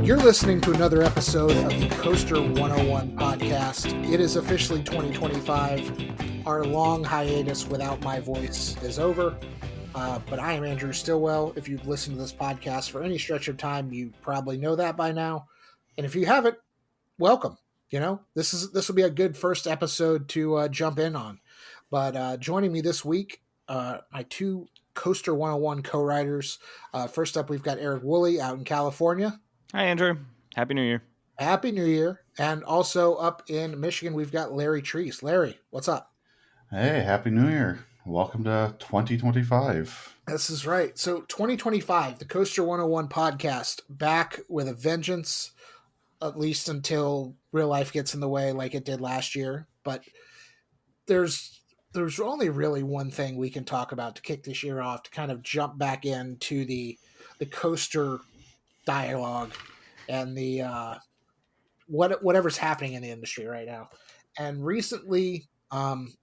You're listening to another episode of the Coaster101 Podcast. It is officially 2025. Our long hiatus without my voice is over. But I am Andrew Stillwell. If you've listened to this podcast for any stretch of time, you probably know that by now. And if you haven't, welcome. You know, this will be a good first episode to jump in on. But joining me this week, my two Coaster101 co-writers. First up, we've got Eric Woolley out in California. Hi, Andrew. Happy New Year. Happy New Year. And also up in Michigan, we've got Larry Treese. Larry, what's up? Hey, Happy New Year. Welcome to 2025. This is right. So 2025, the Coaster101 Podcast, back with a vengeance, at least until real life gets in the way like it did last year. But there's only really one thing we can talk about to kick this year off, to kind of jump back into the coaster dialogue and the whatever's happening in the industry right now. And recently,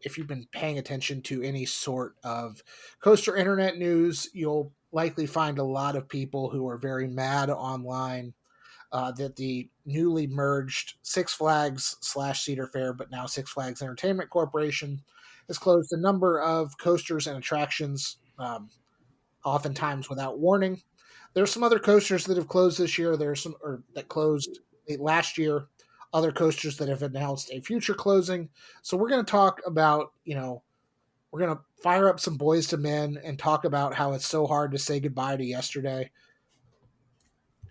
if you've been paying attention to any sort of coaster internet news, you'll likely find a lot of people who are very mad online that the newly merged Six Flags / Cedar Fair, but now Six Flags Entertainment Corporation, has closed a number of coasters and attractions, oftentimes without warning. There's some other coasters that have closed this year. That closed last year. Other coasters that have announced a future closing. So we're going to talk about, we're going to fire up some Boys to Men and talk about how it's so hard to say goodbye to yesterday.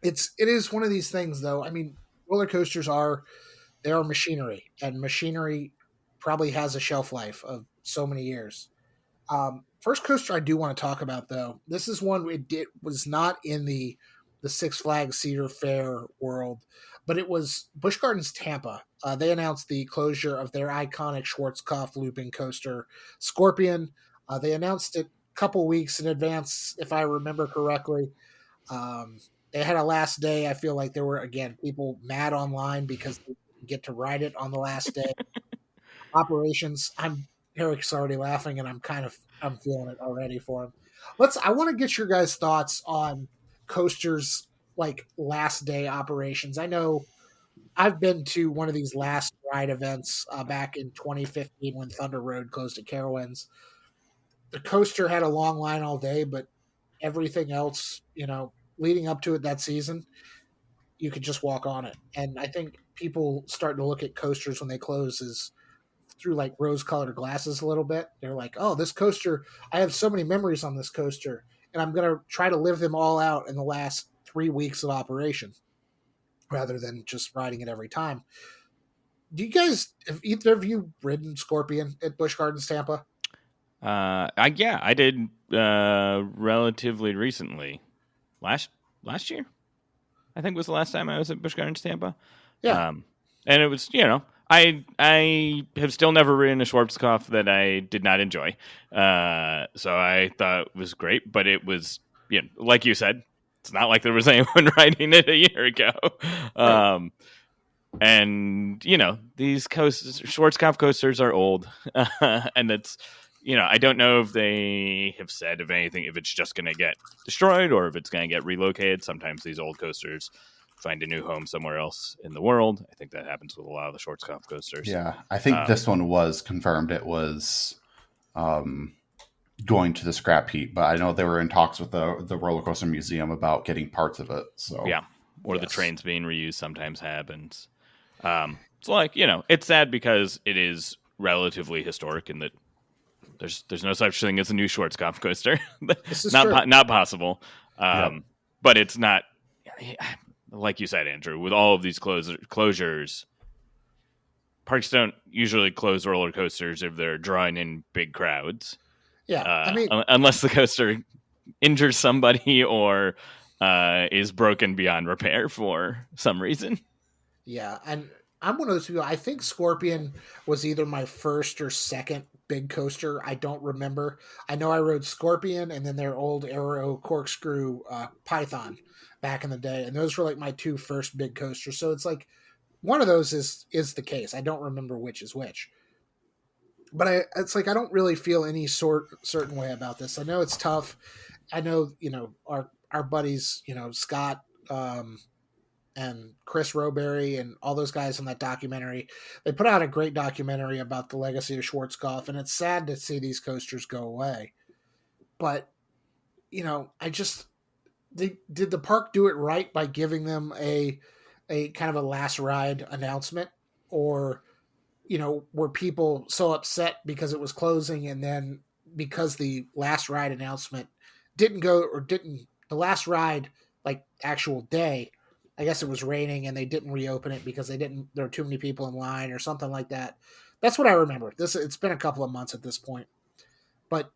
It is one of these things, though. I mean, roller coasters are machinery, and machinery probably has a shelf life of so many years. First coaster I do want to talk about, though, this is one was not in the Six Flags Cedar Fair world, but it was Busch Gardens Tampa. They announced the closure of their iconic Schwarzkopf looping coaster, Scorpion. They announced it a couple weeks in advance, if I remember correctly. They had a last day. I feel like there were, again, people mad online because they didn't get to ride it on the last day. Operations. Eric's already laughing, and I'm feeling it already for him. I want to get your guys' thoughts on coasters like last day operations. I know I've been to one of these last ride events back in 2015 when Thunder Road closed at Carowinds. The coaster had a long line all day, but everything else, leading up to it that season, you could just walk on it. And I think people starting to look at coasters when they close is through like rose-colored glasses a little bit. They're like, oh, this coaster, I have so many memories on this coaster, and I'm going to try to live them all out in the last 3 weeks of operation rather than just riding it every time. Have either of you ridden Scorpion at Busch Gardens Tampa? I did relatively recently. Last year, I think was the last time I was at Busch Gardens Tampa. Yeah. And it was, I have still never ridden a Schwarzkopf that I did not enjoy. So I thought it was great, but it was, like you said, it's not like there was anyone riding it a year ago. Right. And, these Schwarzkopf coasters are old. And it's, I don't know if they have said if it's just going to get destroyed or if it's going to get relocated. Sometimes these old coasters find a new home somewhere else in the world. I think that happens with a lot of the Schwarzkopf coasters. Yeah, I think this one was confirmed. It was going to the scrap heap, but I know they were in talks with the roller coaster museum about getting parts of it. So yeah, or the trains being reused sometimes happens. So like, it's sad because it is relatively historic in that there's no such thing as a new Schwarzkopf coaster. This is not possible. But it's not. Like you said, Andrew, with all of these closures, parks don't usually close roller coasters if they're drawing in big crowds. Yeah, unless the coaster injures somebody or is broken beyond repair for some reason. Yeah, and I'm one of those people. I think Scorpion was either my first or second big coaster. I don't remember. I know I rode Scorpion and then their old Aero corkscrew Python back in the day, and those were like my two first big coasters. So it's like one of those is the case. I don't remember which is which. but it's like I don't really feel any certain way about this. I know it's tough. I know, our buddies, Scott and Chris Roberry and all those guys in that documentary. They put out a great documentary about the legacy of Schwarzkopf, and it's sad to see these coasters go away. But did the park do it right by giving them a kind of a last ride announcement, or were people so upset because it was closing, and then because the last ride announcement didn't the last ride, like actual day, I guess it was raining and they didn't reopen it because there were too many people in line or something like that. That's what I remember. It's been a couple of months at this point. But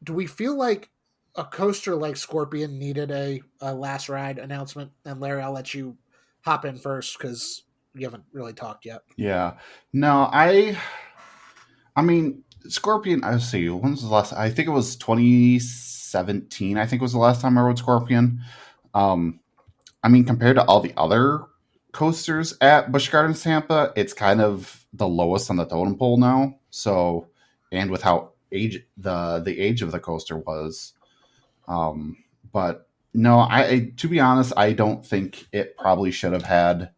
do we feel like a coaster like Scorpion needed a last ride announcement? And Larry, I'll let you hop in first because you haven't really talked yet. Yeah. No, I mean, Scorpion, I see. When was the last? I think it was 2017. I think was the last time I rode Scorpion. I mean, compared to all the other coasters at Busch Gardens Tampa, it's kind of the lowest on the totem pole now. So, and with how the age of the coaster was, but no, I to be honest, I don't think it probably should have had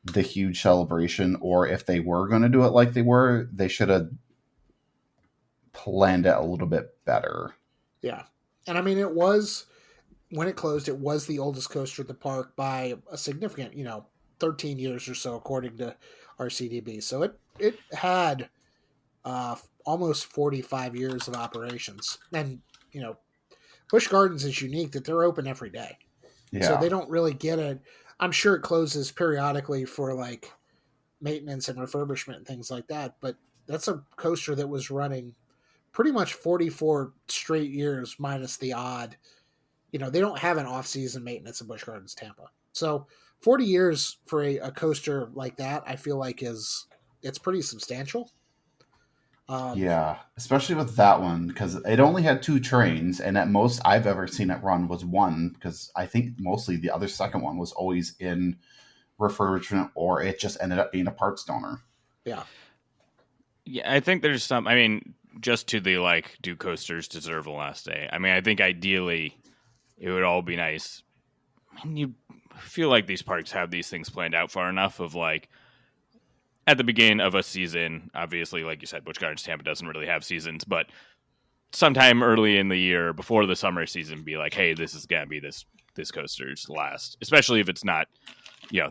the huge celebration, or if they were going to do it like they should have planned it a little bit better. Yeah. And I mean, when it closed, it was the oldest coaster at the park by a significant, 13 years or so, according to RCDB. So it had almost 45 years of operations. And, Busch Gardens is unique that they're open every day. Yeah. So they don't really get it. I'm sure it closes periodically for like maintenance and refurbishment and things like that. But that's a coaster that was running pretty much 44 straight years minus the odd. They don't have an off-season maintenance in Busch Gardens Tampa. So 40 years for a coaster like that, I feel like it's pretty substantial. Yeah, especially with that one, because it only had 2 trains, and at most I've ever seen it run was 1, because I think mostly the other second one was always in refurbishment, or it just ended up being a parts donor. Yeah. Yeah, I think there's some, I mean, just to the, do coasters deserve a last day? I mean, I think ideally it would all be nice. I mean, you feel like these parks have these things planned out far enough of, at the beginning of a season, obviously, like you said, Busch Gardens Tampa doesn't really have seasons, but sometime early in the year, before the summer season, be like, hey, this is going to be this coaster's last. Especially if it's not,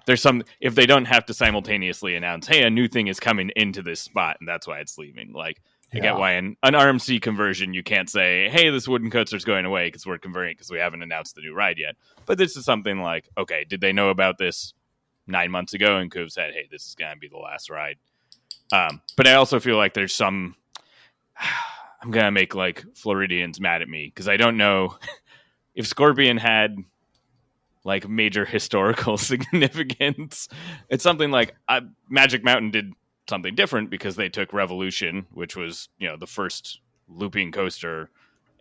there's some, if they don't have to simultaneously announce, hey, a new thing is coming into this spot, and that's why it's leaving. I get why in an RMC conversion, you can't say, hey, this wooden coaster's going away because we're converting because we haven't announced the new ride yet. But this is something like, okay, did they know about this 9 months ago and could have said, hey, this is going to be the last ride. But I also feel like there's some, I'm going to make Floridians mad at me because I don't know if Scorpion had major historical significance. It's something like Magic Mountain did something different because they took Revolution, which was, the first looping coaster,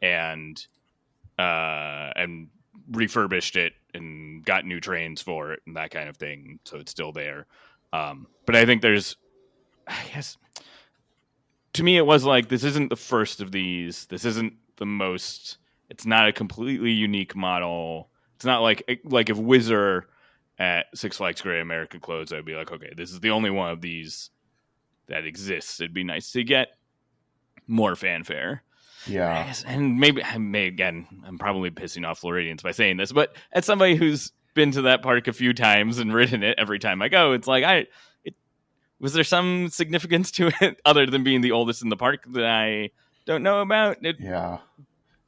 and refurbished it and got new trains for it and that kind of thing, so it's still there. But I think there's, I guess, to me it was this isn't the first of these, this isn't the most, it's not a completely unique model. It's not like if Whizzer at Six Flags Great America closed, I'd be like, okay, this is the only one of these that exists. It'd be nice to get more fanfare. Yeah. And maybe, again, I'm probably pissing off Floridians by saying this, but as somebody who's been to that park a few times and ridden it every time I go, it's was there some significance to it other than being the oldest in the park that I don't know about? Yeah.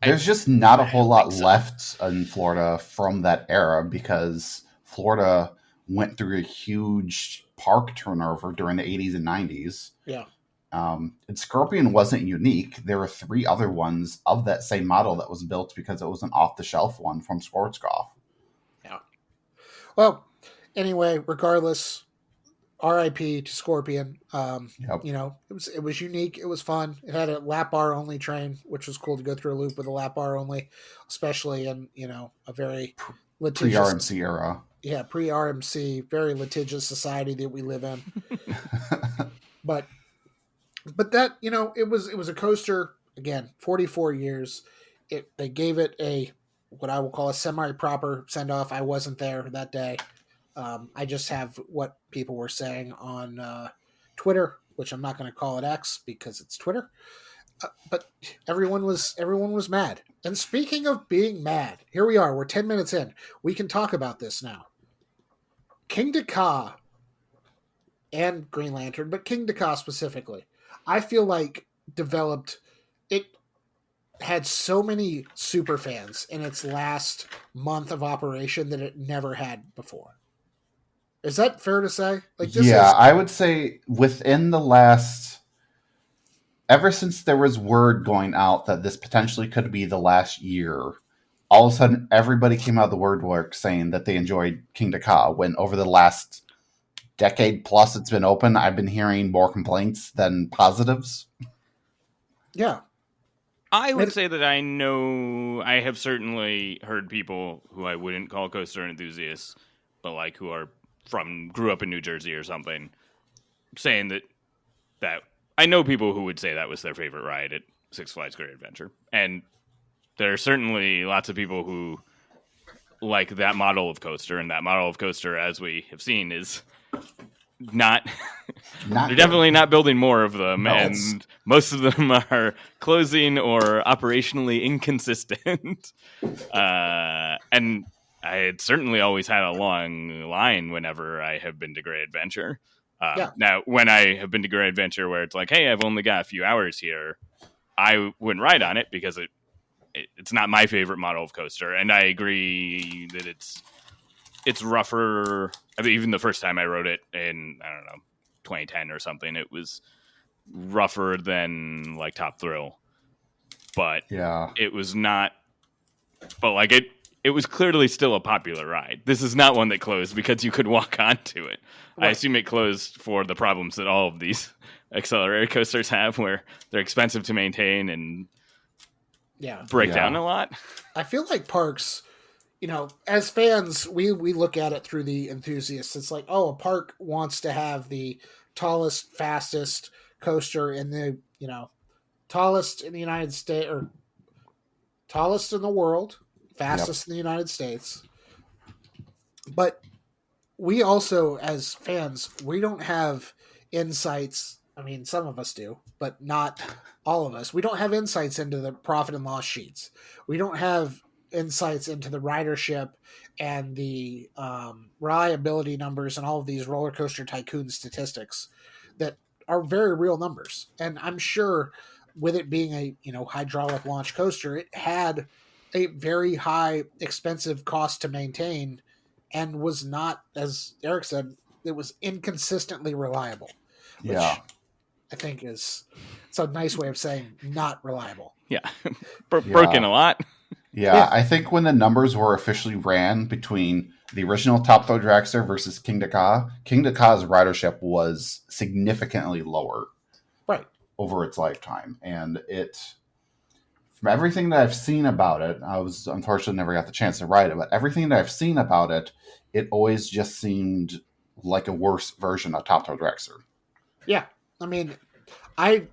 There's just not a whole lot left in Florida from that era because Florida went through a huge park turnover during the 80s and 90s. Yeah. And Scorpion wasn't unique. There were 3 other ones of that same model that was built because it was an off-the-shelf one from Schwarzkopf. Yeah. Well, anyway, regardless, RIP to Scorpion. Yep. It was unique. It was fun. It had a lap bar only train, which was cool to go through a loop with a lap bar only, especially in, a very litigious pre-RMC era. Yeah, pre-RMC, very litigious society that we live in. But But that, it was a coaster again, 44 years. They gave it a what I will call a semi-proper send-off. I wasn't there that day. I just have what people were saying on Twitter, which I'm not going to call it X because it's Twitter. But everyone was mad. And speaking of being mad, here we are. We're 10 minutes in. We can talk about this now. Kingda Ka and Green Lantern, but Kingda Ka specifically, I feel like it had so many super fans in its last month of operation that it never had before. Is that fair to say? I would say within the last, ever since there was word going out that this potentially could be the last year, all of a sudden everybody came out of the woodwork saying that they enjoyed Kingda Ka. When over the last decade plus it's been open, I've been hearing more complaints than positives. Yeah. I would say that I have certainly heard people who I wouldn't call coaster enthusiasts, but like who grew up in New Jersey or something, saying that I know people who would say that was their favorite ride at Six Flags Great Adventure. And there are certainly lots of people who like that model of coaster, and that model of coaster, as we have seen, is not they're definitely not building more of them, and most of them are closing or operationally inconsistent. And I had certainly always had a long line whenever I have been to Great Adventure. Now, when I have been to Great Adventure where it's like, hey, I've only got a few hours here, I wouldn't ride on it because it's not my favorite model of coaster. And I agree that it's rougher. I mean, even the first time I rode it in, 2010 or something, it was rougher than like Top Thrill. But it was not, but like it was clearly still a popular ride. This is not one that closed because you could walk onto it. Right. I assume it closed for the problems that all of these accelerator coasters have, where they're expensive to maintain and break down a lot. I feel like parks, as fans, we look at it through the enthusiasts. It's like, oh, a park wants to have the tallest, fastest coaster in the, tallest in the United States, or tallest in the world, fastest in the United States. But we also, as fans, we don't have insights. I mean, some of us do, but not all of us. We don't have insights into the profit and loss sheets. We don't have insights into the ridership and the reliability numbers and all of these roller coaster tycoon statistics that are very real numbers. And I'm sure with it being a hydraulic launch coaster, it had a very high expensive cost to maintain and was not, as Eric said, it was inconsistently reliable. Which I think it's a nice way of saying not reliable. Yeah. Broken a lot. Yeah, I think when the numbers were officially ran between the original Top Thrill Dragster versus Kingda Ka's ridership was significantly lower over its lifetime. And from everything that I've seen about it, I was unfortunately never got the chance to ride it, but everything that I've seen about it, it always just seemed like a worse version of Top Thrill Dragster. Yeah, I mean, I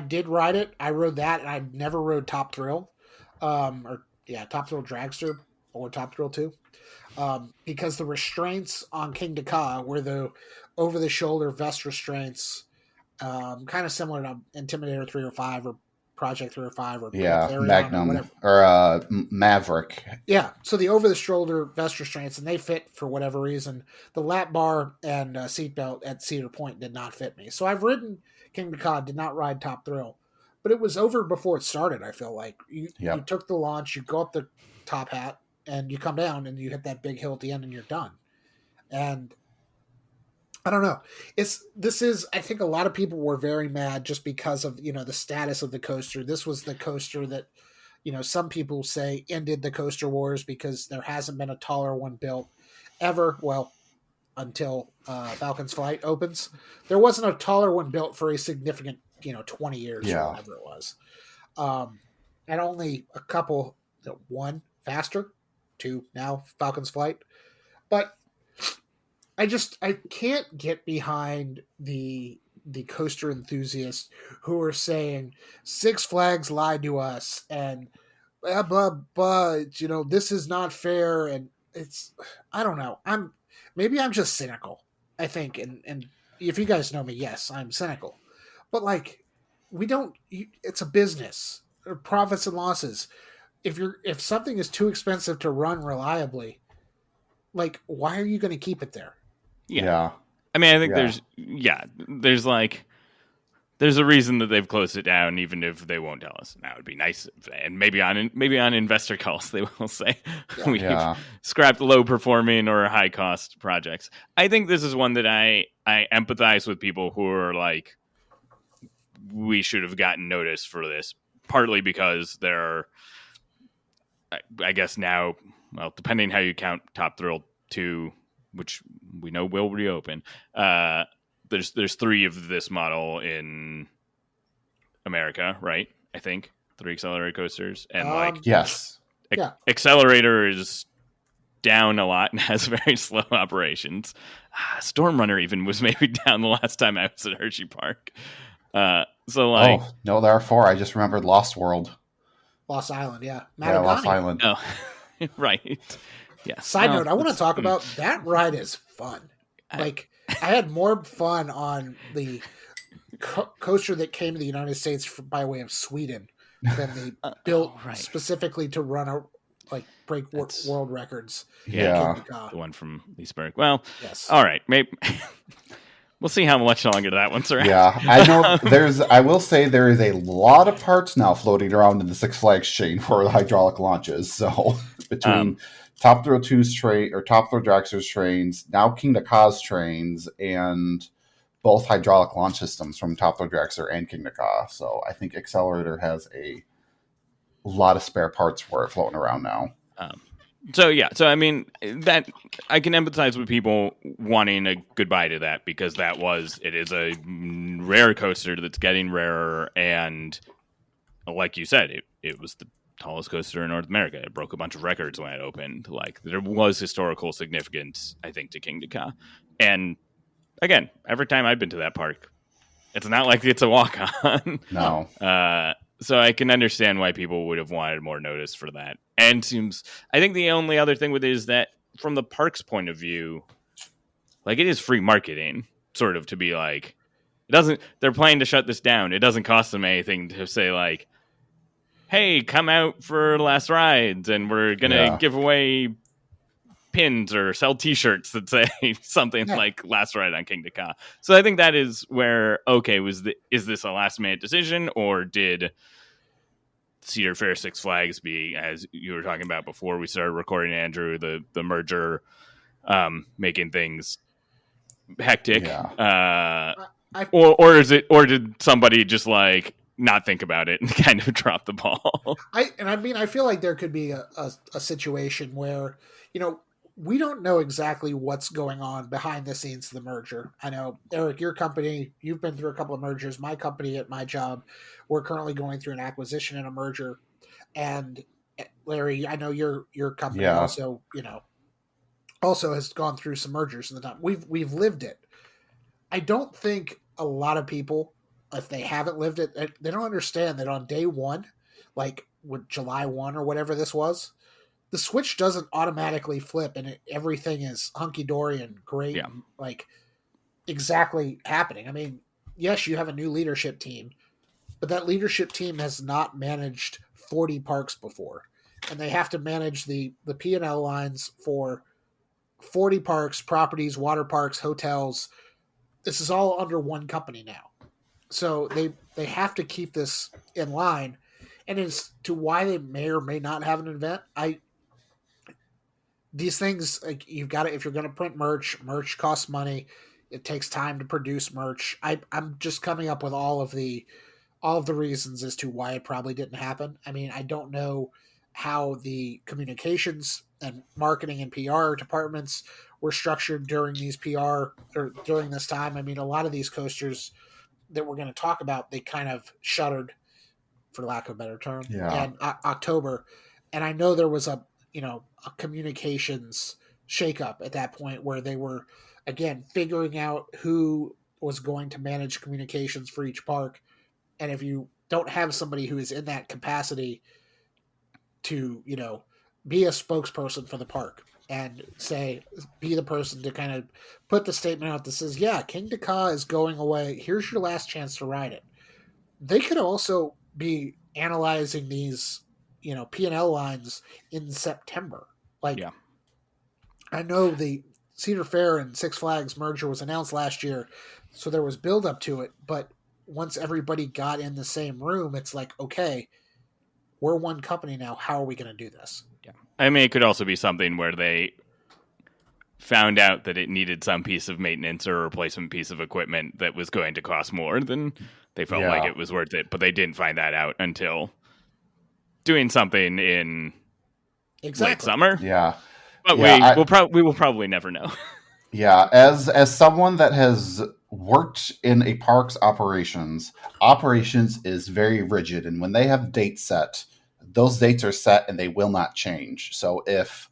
did ride it. I rode that, and I never rode Top Thrill, Top Thrill Dragster or Top Thrill 2, because the restraints on Kingda Ka were the over-the-shoulder vest restraints, kind of similar to Intimidator 305 or Project 305 or Magnum or Maverick. Yeah, so the over-the-shoulder vest restraints, and they fit for whatever reason. The lap bar and seatbelt at Cedar Point did not fit me. So I've ridden Kingda Ka, did not ride Top Thrill. But it was over before it started, I feel like. You took the launch, you go up the top hat, and you come down, and you hit that big hill at the end, and you're done. And I don't know. I think a lot of people were very mad just because of, the status of the coaster. This was the coaster that, some people say ended the coaster wars because there hasn't been a taller one built ever. Well, until Falcon's Flight opens. There wasn't a taller one built for a significant, 20 years or whatever it was. And only a couple, one faster, two now Falcon's Flight. But I can't get behind the the coaster enthusiasts who are saying Six Flags lied to us and blah blah blah. This is not fair, and it's I don't know. Maybe I'm just cynical. I think, and if you guys know me, yes, I'm cynical. But like, we don't. It's a business. Profits and losses. If something is too expensive to run reliably, like, why are you going to keep it there? Yeah. I mean, I think there's a reason that they've closed it down, even if they won't tell us. Now, it'd be nice, and maybe on investor calls they will say we've scrapped low performing or high cost projects. I think this is one that I empathize with people who are like, we should have gotten notice for this, partly because there are, I guess now, well, depending how you count Top Thrill 2, which we know will reopen, there's 3 of this model in America, right? I think 3 Accelerator coasters, and yes, Accelerator is down a lot and has very slow operations. Storm Runner even was maybe down the last time I was at Hershey Park. So like, no, there are 4. I just remembered Lost Island, yeah, Lost Island. Oh, right. Yeah. Side note, I want to talk about that ride is fun. I had more fun on the coaster that came to the United States by way of Sweden than they built specifically to run break world records. Yeah, the one from Leesburg. Well, yes. All right, maybe we'll see how much longer that one's around. Yeah, I know. I will say there is a lot of parts now floating around in the Six Flags chain for the hydraulic launches. So between Top Thrill 2's train or Top Thrill Dragster's trains, now Kingda Ka's trains, and both hydraulic launch systems from Top Thrill Dragster and Kingda Ka. So I think Accelerator has a lot of spare parts for it floating around now. So I mean, that I can empathize with people wanting a goodbye to that, because it is a rare coaster that's getting rarer, and like you said, it was the tallest coaster in North America. It broke a bunch of records when it opened. Like, there was historical significance, I think, to Kingda Ka. And again, every time I've been to that park, it's not like it's a walk-on. No. So I can understand why people would have wanted more notice for that. And I think the only other thing with it is that from the park's point of view, like, it is free marketing, sort of, to be like, they're planning to shut this down. It doesn't cost them anything to say, like, hey, come out for last rides, and we're going to give away pins or sell t-shirts that say something like last ride on Kingda Ka. So I think that is where, is this a last minute decision, or did Cedar Fair Six Flags be, as you were talking about before we started recording, Andrew, the merger making things hectic? Or did somebody just like not think about it and kind of drop the ball? I feel like there could be a situation where, we don't know exactly what's going on behind the scenes of the merger. I know, Eric, your company, you've been through a couple of mergers. My company at my job, we're currently going through an acquisition and a merger. And Larry, I know your company also has gone through some mergers in the time. We've lived it. I don't think a lot of people, if they haven't lived it, they don't understand that on day one, like with July 1 or whatever this was, the switch doesn't automatically flip and everything is hunky-dory and great, and like exactly happening. I mean, yes, you have a new leadership team, but that leadership team has not managed 40 parks before. And they have to manage the P&L lines for 40 parks, properties, water parks, hotels. This is all under one company now. So they have to keep this in line. And as to why they may or may not have an event, these things, like, you've got to, if you're going to print merch costs money. It takes time to produce merch. I'm just coming up with all of the reasons as to why it probably didn't happen. I mean, I don't know how the communications and marketing and PR departments were structured during these PR or during this time. I mean, a lot of these coasters that we're going to talk about, they kind of shuttered, for lack of a better term, in October. And I know there was a communications shakeup at that point where they were, again, figuring out who was going to manage communications for each park. And if you don't have somebody who is in that capacity to, be a spokesperson for the park and be the person to kind of put the statement out that says, yeah, Kingda Ka is going away. Here's your last chance to ride it. They could also be analyzing these, P&L lines in September. Yeah. I know the Cedar Fair and Six Flags merger was announced last year, so there was build up to it. But once everybody got in the same room, it's like, okay, we're one company now. How are we going to do this? Yeah. I mean, it could also be something where they found out that it needed some piece of maintenance or replacement piece of equipment that was going to cost more than they felt like it was worth it. But they didn't find that out until doing something in late summer. Yeah. But we will probably never know. Yeah, as someone that has worked in a park's operations is very rigid, and when they have dates set, those dates are set and they will not change. So if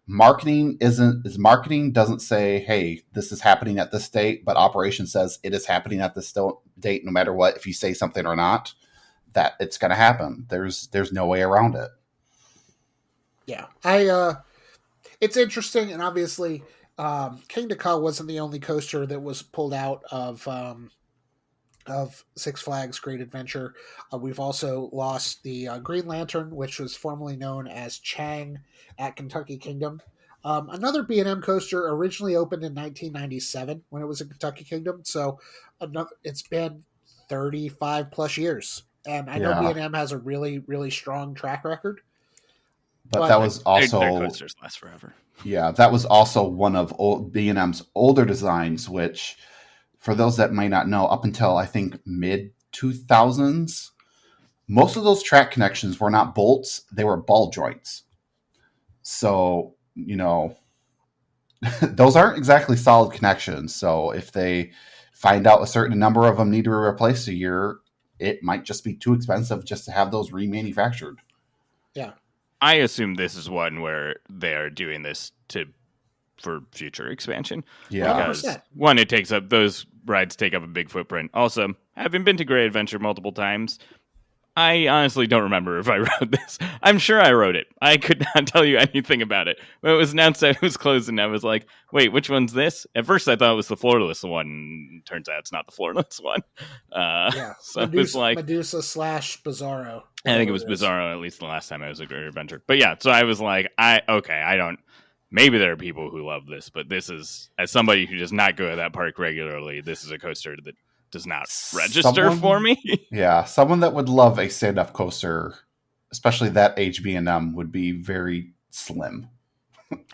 marketing doesn't say, hey, this is happening at this date, but operations says it is happening at this date, no matter what, if you say something or not, that it's going to happen. There's no way around it. Yeah, it's interesting, and obviously, Kingda Ka wasn't the only coaster that was pulled out of Six Flags Great Adventure. We've also lost the Green Lantern, which was formerly known as Chang at Kentucky Kingdom. Another B&M coaster originally opened in 1997 when it was in Kentucky Kingdom. So it's been 35 plus years. And I know B&M has a really, really strong track record. But that was also... Their coasters last forever. Yeah, that was also one of B&M's older designs, which, for those that may not know, up until, I think, mid-2000s, most of those track connections were not bolts, they were ball joints. So, those aren't exactly solid connections. So if they find out a certain number of them need to be replaced a year, it might just be too expensive just to have those remanufactured. Yeah. I assume this is one where they are doing this for future expansion. Yeah. Because 1, those rides take up a big footprint. Also, having been to Great Adventure multiple times, I honestly don't remember if I rode this. I'm sure I rode it. I could not tell you anything about it. When it was announced that it was closing, I was like, wait, which one's this? At first I thought it was the floorless one. Turns out it's not the floorless one. So it was like Medusa / Bizarro. I think it was Bizarro, at least the last time I was at Great Adventure. But yeah, so I was like, maybe there are people who love this, but this is, as somebody who does not go to that park regularly, this is a coaster that does not register for me. Yeah, someone that would love a stand-up coaster, especially that HB&M, would be very slim.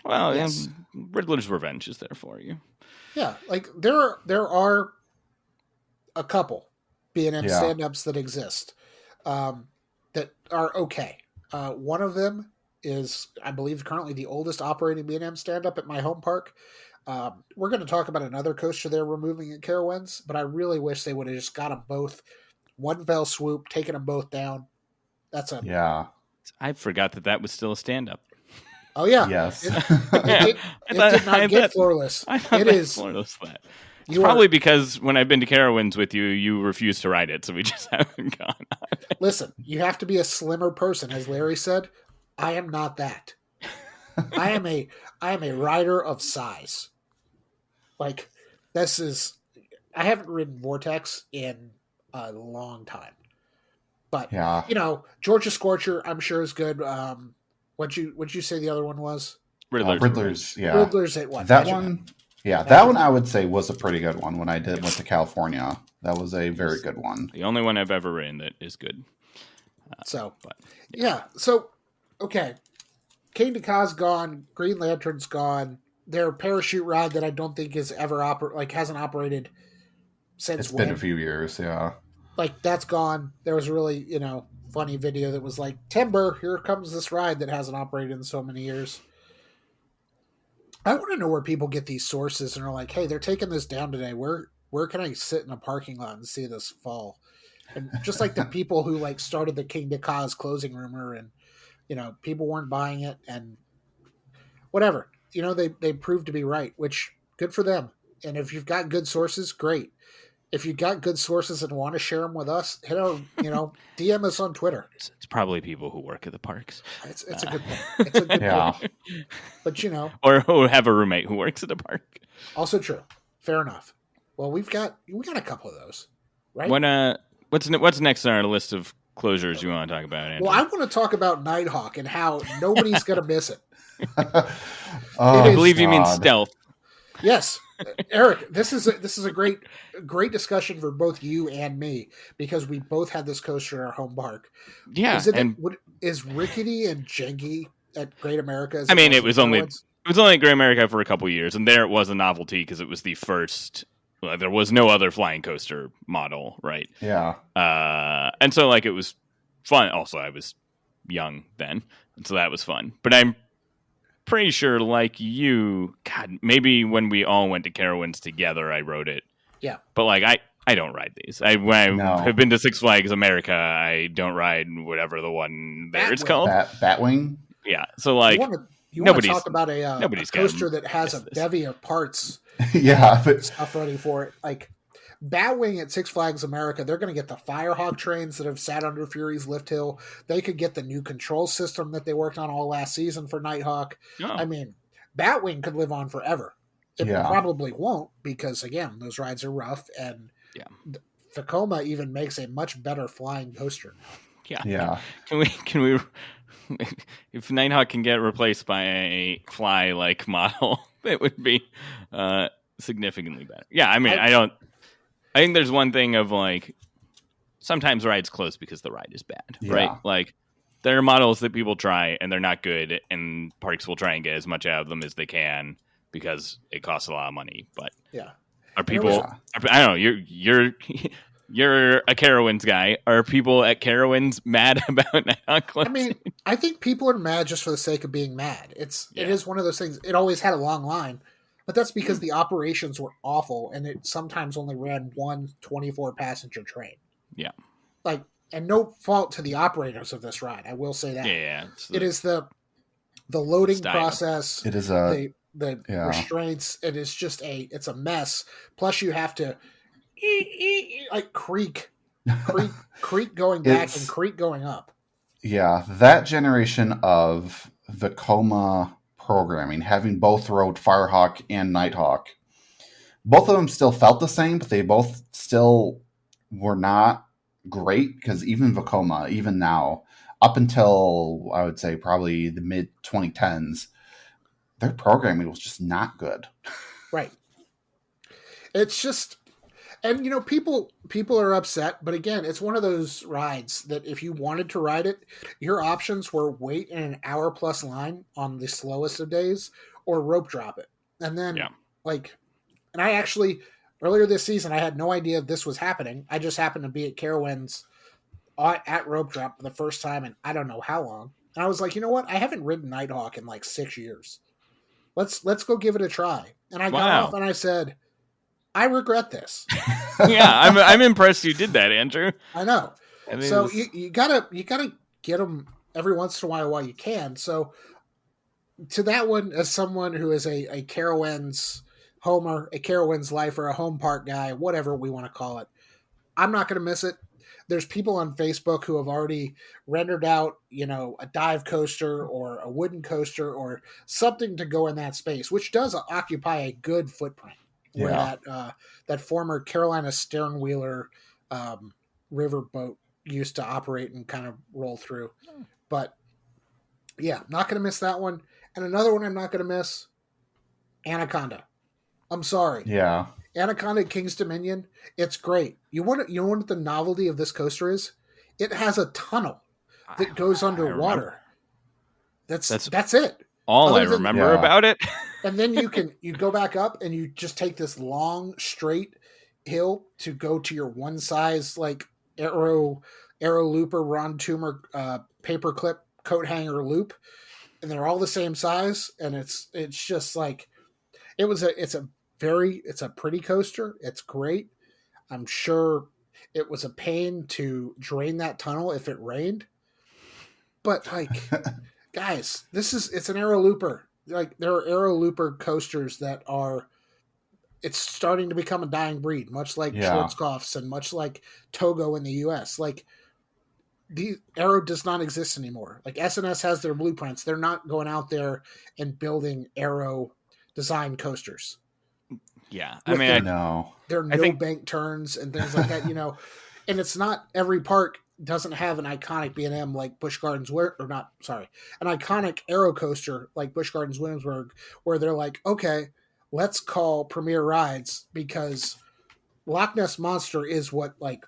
Well, yes. Riddler's Revenge is there for you. Yeah, like there are a couple B&M stand-ups that exist that are okay. One of them is, I believe, currently the oldest operating B&M stand-up at my home park. We're going to talk about another coaster they're removing at Carowinds, but I really wish they would have just got them both one fell swoop, taken them both down. I forgot that was still a stand-up. Oh yeah, yes. It did not get floorless. It is floorless. It's probably because when I've been to Carowinds with you, you refuse to ride it, so we just haven't gone on it. Listen, you have to be a slimmer person, as Larry said. I am not that. I am a rider of size. Like, I haven't ridden Vortex in a long time. But, Georgia Scorcher, I'm sure is good. What'd you say the other one was? Riddler's, yeah. Riddler's at what? That one, that one I would say was a pretty good one when I went to California. That was a very good one. The only one I've ever ridden that is good. So, okay. Kingda Ka's gone. Green Lantern's gone. Their parachute ride that I don't think is ever hasn't operated since. It's been a few years, yeah. Like, that's gone. There was a really, funny video that was like, Timber, here comes this ride that hasn't operated in so many years. I want to know where people get these sources and are like, hey, they're taking this down today. Where can I sit in a parking lot and see this fall? And just like the people who started the Kingda Ka's closing rumor, and people weren't buying it, and whatever. They proved to be right, which good for them. And if you've got good sources, great. If you've got good sources and want to share them with us, hit our, DM us on Twitter. It's probably people who work at the parks. It's a good point. It's a good point. But or who have a roommate who works at the park. Also true. Fair enough. Well, we got a couple of those, right? What's next on our list of closures you want to talk about, Andrew? Well, I want to talk about Nighthawk and how nobody's going to miss it. I believe you mean stealth. Yes, Eric, this is a great discussion for both you and me because we both had this coaster in our home park. Yeah, is Rickety and Janky at Great America? It was only at Great America for a couple of years, and there it was a novelty because it was the first. Well, there was no other flying coaster model, right? Yeah. And so it was fun. Also, I was young then, and so that was fun. But I'm pretty sure, like you, God, maybe when we all went to Carowinds together, I rode it. Yeah. But I don't ride these. When I have been to Six Flags America, I don't ride whatever the one there is called. Batwing? Yeah. So you want to talk about a coaster that has a bevy of parts. Yeah, but stuff ready for it. Like Batwing at Six Flags America, they're going to get the Firehawk trains that have sat under Fury's lift hill. They could get the new control system that they worked on all last season for Nighthawk. Oh. I mean, Batwing could live on forever. It probably won't because, again, those rides are rough, and Tacoma even makes a much better flying coaster. Yeah. Can we? If Nighthawk can get replaced by a fly-like model, it would be significantly better. Yeah, I think there's one thing of sometimes rides close because the ride is bad, right? There are models that people try and they're not good, and parks will try and get as much out of them as they can because it costs a lot of money. But are people? I don't know. You're a Carowinds guy. Are people at Carowinds mad about Nighthawk closing? I think people are mad just for the sake of being mad. It is one of those things. It always had a long line, but that's because the operations were awful, and it sometimes only ran one 24-passenger train. Yeah. And no fault to the operators of this ride. I will say that. Yeah. It is the loading process. It is the restraints. It is just it's a mess. Plus, you have to creak going back and creak going up. Yeah, that generation of the Coma programming, having both rode Firehawk and Nighthawk, both of them still felt the same, but they both still were not great because even Vekoma, even now, up until I would say probably the mid 2010s, their programming was just not good. Right. It's just. And, people are upset, but again, it's one of those rides that if you wanted to ride it, your options were wait in an hour-plus line on the slowest of days or rope drop it. And then, and I actually, earlier this season, I had no idea this was happening. I just happened to be at Carowinds at rope drop for the first time in I don't know how long. And I was like, you know what? I haven't ridden Nighthawk in 6 years. Let's go give it a try. And I got off and I said, I regret this. I'm impressed you did that, Andrew. I know. So you gotta get them every once in a while you can. So to that one, as someone who is a Carowinds homer, a Carowinds lifer, a home park guy, whatever we want to call it, I'm not going to miss it. There's people on Facebook who have already rendered out, a dive coaster or a wooden coaster or something to go in that space, which does occupy a good footprint. Where that former Carolina Sternwheeler riverboat used to operate and kind of roll through. But not going to miss that one. And another one I'm not going to miss, Anaconda. I'm sorry. Yeah. Anaconda King's Dominion, it's great. You want what the novelty of this coaster is? It has a tunnel that goes underwater. That's it. All I remember about it. And then you go back up and you just take this long straight hill to go to your one size Aero Looper Ron Toomer paperclip coat hanger loop, and they're all the same size, and it's just it's a pretty coaster. It's great. I'm sure it was a pain to drain that tunnel if it rained, but guys, it's an Aero Looper. There are Aero Looper coasters that are it's starting to become a dying breed, much like Schwarzkopf's and much like Togo in the U.S. Like, the Aero does not exist anymore. Like, SNS has their blueprints. They're not going out there and building Aero design coasters. Yeah, I mean, there are no bank turns and things like that, and it's not every park doesn't have an iconic B&M like Busch Gardens, an iconic Aero coaster like Busch Gardens Williamsburg, where they're like, okay, let's call Premier Rides, because Loch Ness Monster is what like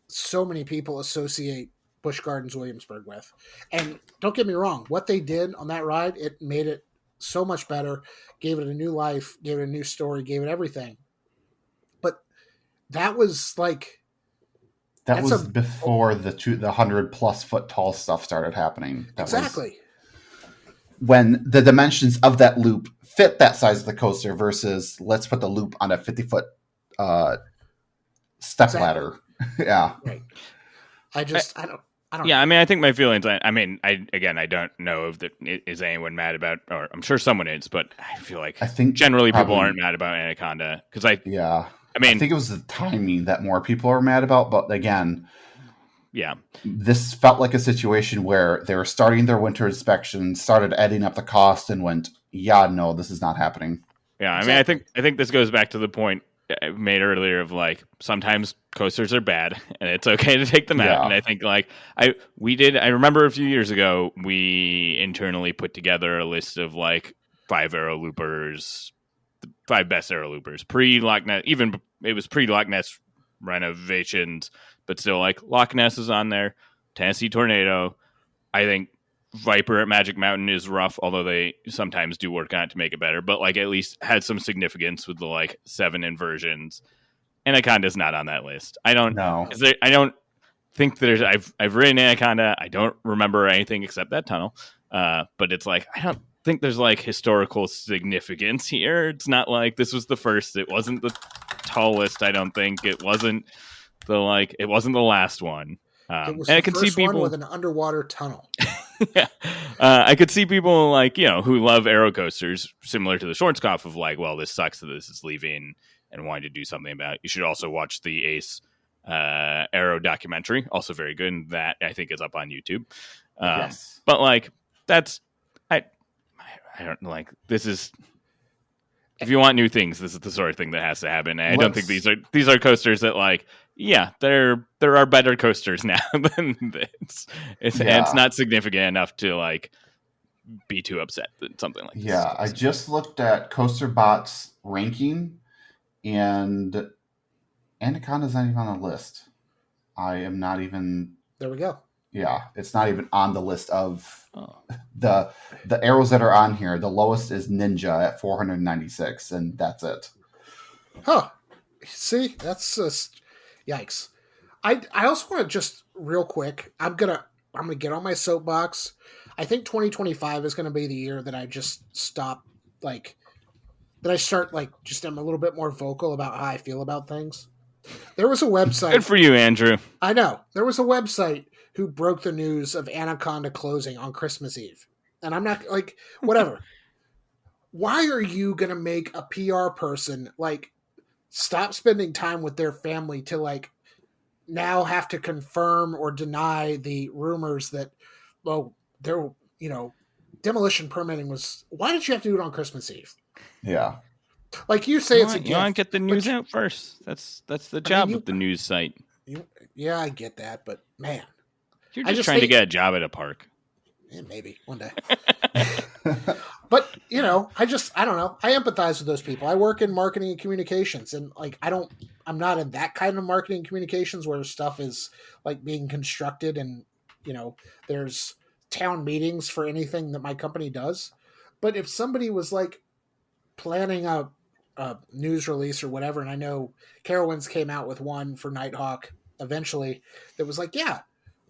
so many people associate Busch Gardens Williamsburg with. And don't get me wrong, what they did on that ride, it made it so much better, gave it a new life, gave it a new story, gave it everything. But that was like... That was before the 100+ foot tall stuff started happening. Exactly. When the dimensions of that loop fit that size of the coaster versus let's put the loop on a 50-foot step ladder. Yeah. Right. I don't yeah, I mean, I think my feelings, I don't know if is anyone mad about, or I'm sure someone is, but I feel like generally people aren't mad about Anaconda. I think it was the timing that more people are mad about, but again, yeah, this felt like a situation where they were starting their winter inspection, started adding up the cost, and went, yeah, no, this is not happening. Yeah, I mean, I think this goes back to the point I made earlier of like, sometimes coasters are bad and it's okay to take them out. And I think like I remember a few years ago, we internally put together a list of like 5 Aero loopers, the 5 best Aero loopers pre-Loch Ness. Even it was pre-Loch Ness renovations, but still like Loch Ness is on there. Tennessee Tornado. I think Viper at Magic Mountain is rough, although they sometimes do work on it to make it better, but like at least had some significance with the like 7 inversions. Anaconda's not on that list. I don't know. I don't think there's I've ridden Anaconda. I don't remember anything except that tunnel. But it's like, I don't think there's like historical significance here. It's not like this was the first. It wasn't the tallest, I don't think. It wasn't the last one. It was and the I can first see people one with an underwater tunnel. Yeah. I could see people like, who love Aero coasters, similar to the Schwarzkopf, of like, well, this sucks that this is leaving and wanting to do something about it. You should also watch the Ace Aero documentary, also very good. And that I think is up on YouTube. Yes. But like, I don't like, this is, if you want new things, this is the sort of thing that has to happen. And I don't think these are coasters that like, yeah, there are better coasters now than this. And it's not significant enough to like be too upset that something like this. Yeah, I just looked at CoasterBot's ranking, and Anaconda's not even on the list. I am not even. There we go. Yeah, it's not even on the list of the arrows that are on here. The lowest is Ninja at 496, and that's it. Huh. See, that's just yikes. I also want to just real quick. I'm gonna get on my soapbox. I think 2025 is gonna be the year that I just stop that I start just I'm a little bit more vocal about how I feel about things. There was a website. Good for you, Andrew. I know. There was a website who broke the news of Anaconda closing on Christmas Eve. And I'm not whatever. Why are you going to make a PR person stop spending time with their family to now have to confirm or deny the rumors that, demolition permitting was, why did you have to do it on Christmas Eve? Yeah. You say it's a gift. You want to get the news out first. That's the job of the news site. Yeah, I get that, but man. You're just trying to get a job at a park. Yeah, maybe one day. But, I don't know. I empathize with those people. I work in marketing and communications, and I'm not in that kind of marketing and communications where stuff is being constructed and, there's town meetings for anything that my company does. But if somebody was planning a news release or whatever, and I know Carowinds came out with one for Nighthawk eventually that was yeah,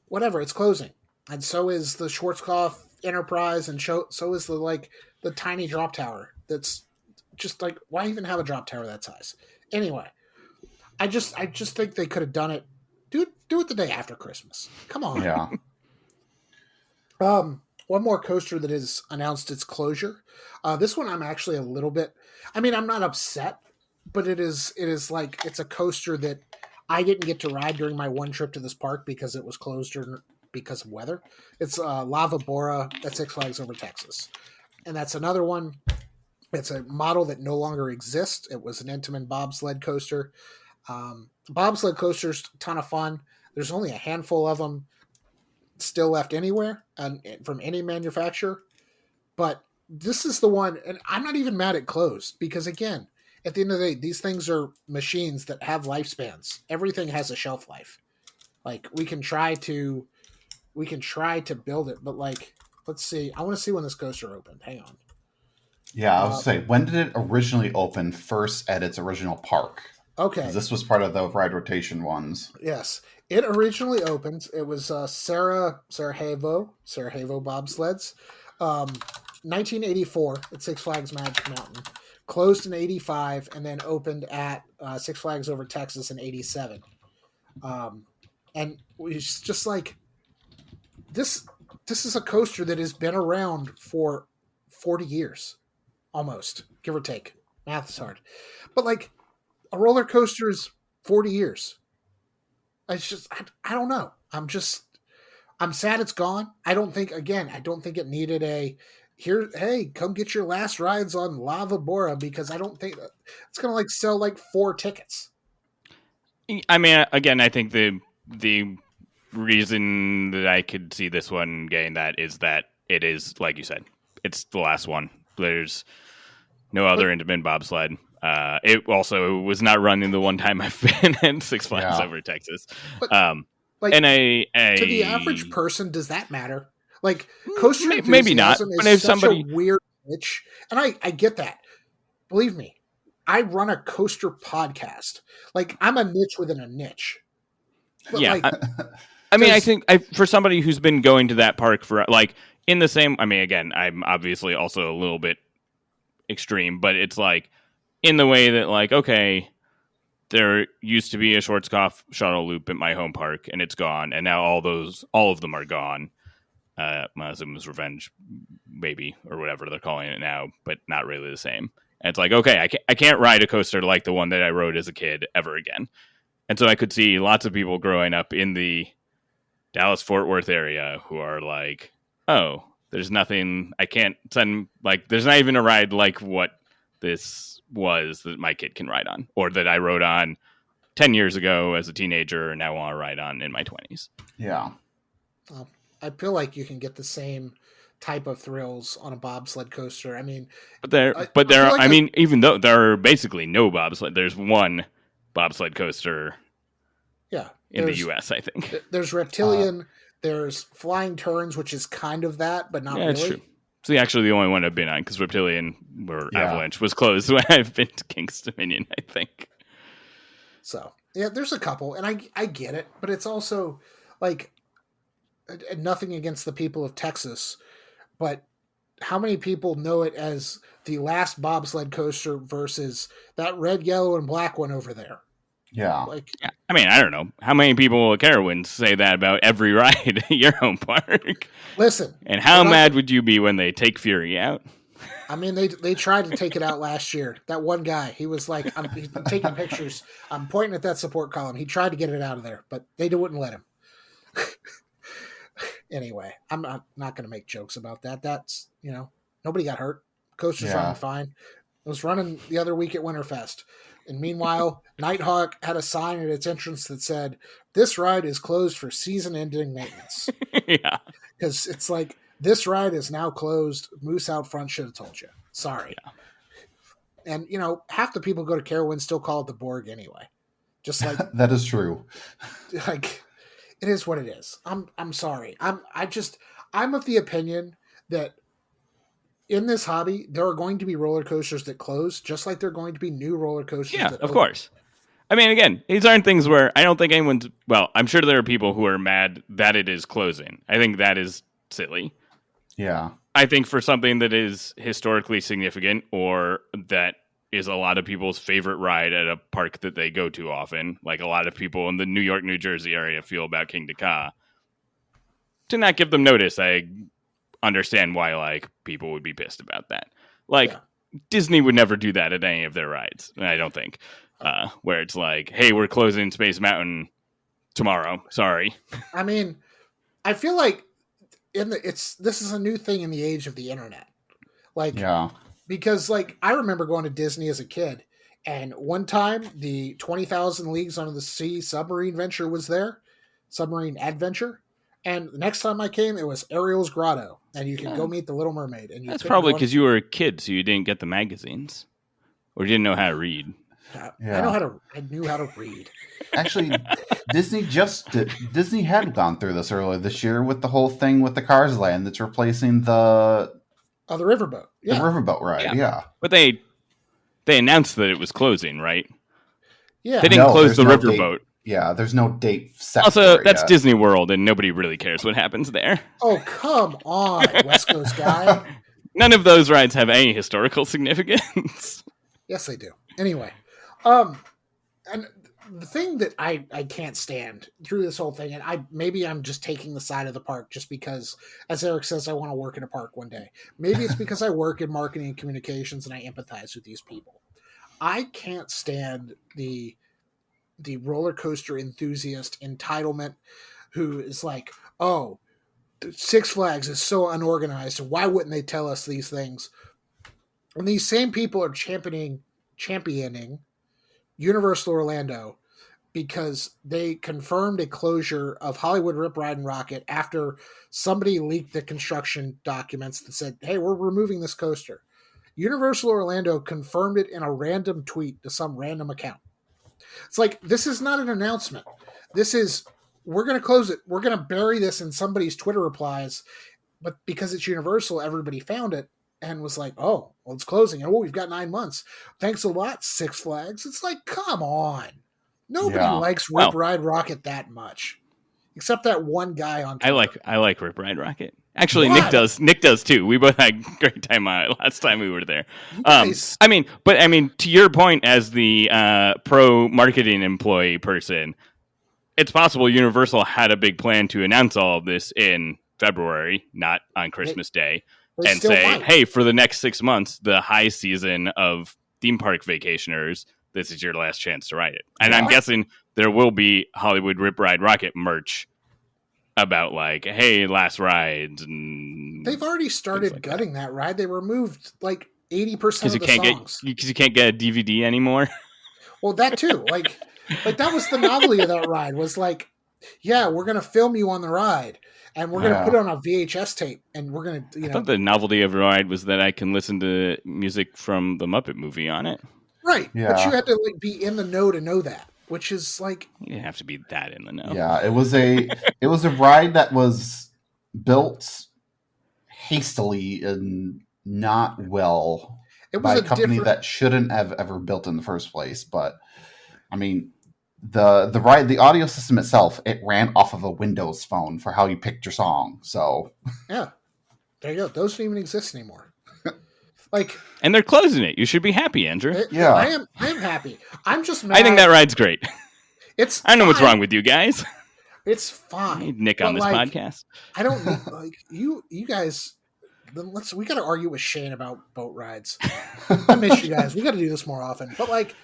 whatever, it's closing. And so is the Schwarzkopf Enterprise, and so is the tiny drop tower. That's just why even have a drop tower that size? Anyway, I just think they could have done it. Do it the day after Christmas. Come on. Yeah. One more coaster that has announced its closure. This one I'm actually a little bit. I mean, I'm not upset but it is like it's a coaster that I didn't get to ride during my one trip to this park because it was closed because of weather. It's Lava Bora at Six Flags Over Texas, and that's another one. It's a model that no longer exists. It was an Intamin bobsled coaster. Bobsled coasters, a ton of fun. There's only a handful of them still left anywhere and from any manufacturer, but this is the one, and I'm not even mad at closed because again, at the end of the day, these things are machines that have lifespans. Everything has a shelf life. Like we can try to build it, but like let's see. I want to see when this coaster opened. Hang on. Yeah, I was say, when did it originally open first at its original park? Okay. 'Cause this was part of the ride rotation ones. Yes. It originally opened. It was Sarajevo bobsleds. 1984 at Six Flags Magic Mountain. Closed in 85 and then opened at Six Flags Over Texas in 87. And it's just like this is a coaster that has been around for 40 years. Almost, give or take. Math is hard. But like a roller coaster is 40 years. It's just, I don't know. I'm sad it's gone. I don't think it needed hey, come get your last rides on Lava Bora because I don't think it's going to like sell like 4 tickets. I mean, again, I think the reason that I could see this one getting that is that it is, like you said, it's the last one. There's no other Intamin bobsled. It also was not running the one time I've been in Six Flags Over Texas. But, and to the average person, does that matter? Like coaster maybe not. But if somebody a weird niche, and I get that. Believe me, I run a coaster podcast. Like I'm a niche within a niche. But yeah, like, I mean, I think for somebody who's been going to that park for like in the same. I mean, again, I'm obviously also a little bit extreme, but it's like in the way that like, okay, there used to be a Schwarzkopf shuttle loop at my home park and it's gone. And now all of them are gone. Mazum's Revenge, maybe, or whatever they're calling it now, but not really the same. And it's like, okay, I can't ride a coaster like the one that I rode as a kid ever again. And so I could see lots of people growing up in the Dallas-Fort Worth area who are like, oh, there's nothing, I can't send, like, there's not even a ride like what this was that my kid can ride on, or that I rode on 10 years ago as a teenager and now want to ride on in my 20s. Yeah. Well, I feel like you can get the same type of thrills on a bobsled coaster. I mean, even though there are basically no bobsled, there's one bobsled coaster in the US, I think. There's Reptilian, there's Flying Turns, which is kind of that, but not really. It's true. It's actually the only one I've been on, because Reptilian or Avalanche was closed when I've been to King's Dominion, I think. So, yeah, there's a couple, and I get it, but it's also, like, nothing against the people of Texas, but how many people know it as the last bobsled coaster versus that red, yellow, and black one over there? Yeah. I mean, I don't know. How many people at Carowinds say that about every ride at your home park? Listen. And how mad would you be when they take Fury out? I mean, they tried to take it out last year. That one guy, he was like, I'm taking pictures. I'm pointing at that support column. He tried to get it out of there, but they wouldn't let him. Anyway, I'm not going to make jokes about that. That's, nobody got hurt. Coaster's running fine. It was running the other week at Winterfest. And meanwhile, Nighthawk had a sign at its entrance that said, "This ride is closed for season-ending maintenance." Yeah. Because it's like, this ride is now closed. Moose out front should have told you. Sorry. Yeah. And, half the people who go to Carowinds still call it the Borg anyway. Just like... That is true. Like, it is what it is. I'm sorry. I'm of the opinion that in this hobby, there are going to be roller coasters that close, just like there are going to be new roller coasters that of course. I mean, again, these aren't things where I don't think anyone's... Well, I'm sure there are people who are mad that it is closing. I think that is silly. Yeah. I think for something that is historically significant, or that is a lot of people's favorite ride at a park that they go to often, like a lot of people in the New York, New Jersey area feel about Kingda Ka, to not give them notice, I understand why, like, people would be pissed about that. Like, Disney would never do that at any of their rides. I don't think. Where it's like, hey, we're closing Space Mountain tomorrow. Sorry. I mean, I feel like this is a new thing in the age of the internet. Like, because like I remember going to Disney as a kid, and one time the 20,000 Leagues Under the Sea submarine venture was there, submarine adventure. And the next time I came, it was Ariel's Grotto, and you could go meet the Little Mermaid. And that's probably because you were a kid, so you didn't get the magazines, or you didn't know how to read. I knew how to read. Actually, Disney had gone through this earlier this year with the whole thing with the Cars Land that's replacing the riverboat. Yeah. The riverboat ride. Yeah. But they announced that it was closing, right? Yeah. They didn't close the riverboat. Yeah, there's no date set. Also, that's yet. Disney World, and nobody really cares what happens there. Oh, come on, West Coast guy. None of those rides have any historical significance. Yes, they do. Anyway, and the thing that I can't stand through this whole thing, and maybe I'm just taking the side of the park just because, as Eric says, I want to work in a park one day. Maybe it's because I work in marketing and communications and I empathize with these people. I can't stand the roller coaster enthusiast entitlement who is like, oh, Six Flags is so unorganized. Why wouldn't they tell us these things? And these same people are championing Universal Orlando because they confirmed a closure of Hollywood Rip Ride and Rocket after somebody leaked the construction documents that said, hey, we're removing this coaster. Universal Orlando confirmed it in a random tweet to some random account. It's like, this is not an announcement. This is, we're going to close it. We're going to bury this in somebody's Twitter replies. But because it's Universal, everybody found it and was like, oh, well, it's closing. Oh, we've got 9 months. Thanks a lot, Six Flags. It's like, come on. Nobody likes Rip Ride Rocket that much. Except that one guy on Twitter. I like Rip Ride Rocket. Actually, what? Nick does too. We both had a great time on it last time we were there. I mean, to your point, as the pro marketing employee person, it's possible Universal had a big plan to announce all of this in February, not on Christmas Day, and say, hey, for the next 6 months, the high season of theme park vacationers, this is your last chance to ride it. And I'm guessing there will be Hollywood Rip Ride Rocket merch about like, hey, last rides, and they've already started gutting that ride. They removed like 80% of the songs because you can't get a DVD anymore. Well, that too. Like that was the novelty of that ride. Was like, yeah, we're gonna film you on the ride, and we're gonna put it on a VHS tape, and we're gonna, I thought the novelty of the ride was that I can listen to music from the Muppet movie on it. Right, but you had to like be in the know to know that. Which is like, you have to be that in the know. Yeah, it was a ride that was built hastily and not well by a company that shouldn't have ever built in the first place. But I mean, the ride, the audio system itself, it ran off of a Windows phone for how you picked your song. So yeah, there you go. Those don't even exist anymore. And they're closing it. You should be happy, Andrew. I am happy. I'm just mad. I think that ride's great. I don't know what's wrong with you guys. It's fine. I need Nick on this podcast. I don't need, you guys. We got to argue with Shane about boat rides. I miss you guys. We got to do this more often. But like,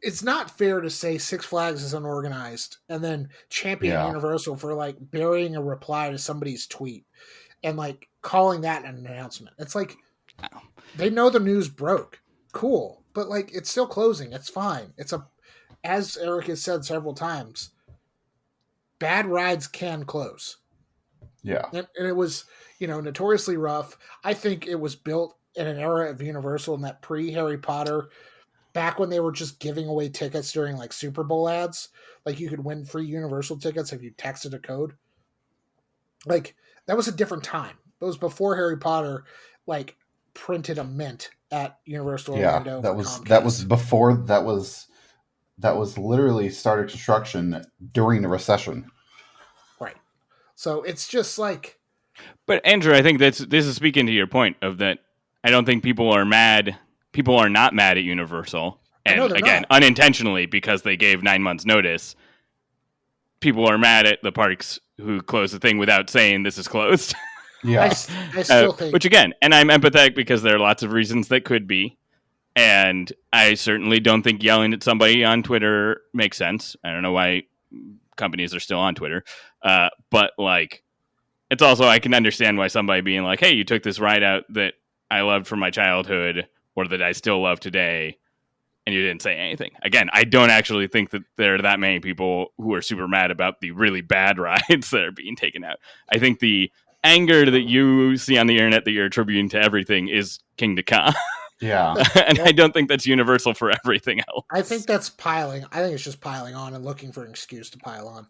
it's not fair to say Six Flags is unorganized and then champion Universal for like burying a reply to somebody's tweet and like calling that an announcement. It's like, they know the news broke. Cool. But like, it's still closing. It's fine. As Eric has said several times, bad rides can close. Yeah. And it was, notoriously rough. I think it was built in an era of Universal in that pre-Harry Potter, back when they were just giving away tickets during like Super Bowl ads. Like you could win free Universal tickets if you texted a code. Like that was a different time. It was before Harry Potter, like printed a mint at Universal Orlando. Yeah, that was before that was literally started construction during the recession. Right. So it's just like. But Andrew, I think this is speaking to your point of that. I don't think people are mad. People are not mad at Universal, and again, unintentionally because they gave 9 months notice. People are mad at the parks who closed the thing without saying this is closed. Yeah. I still think, which again, and I'm empathetic because there are lots of reasons that could be. And I certainly don't think yelling at somebody on Twitter makes sense. I don't know why companies are still on Twitter. But like, it's also, I can understand why somebody being like, hey, you took this ride out that I loved from my childhood or that I still love today, and you didn't say anything. Again, I don't actually think that there are that many people who are super mad about the really bad rides that are being taken out. I think the anger that you see on the internet that you're attributing to everything is Kingda Ka. Yeah. And I don't think that's universal for everything else. I think that's piling. I think it's just piling on and looking for an excuse to pile on.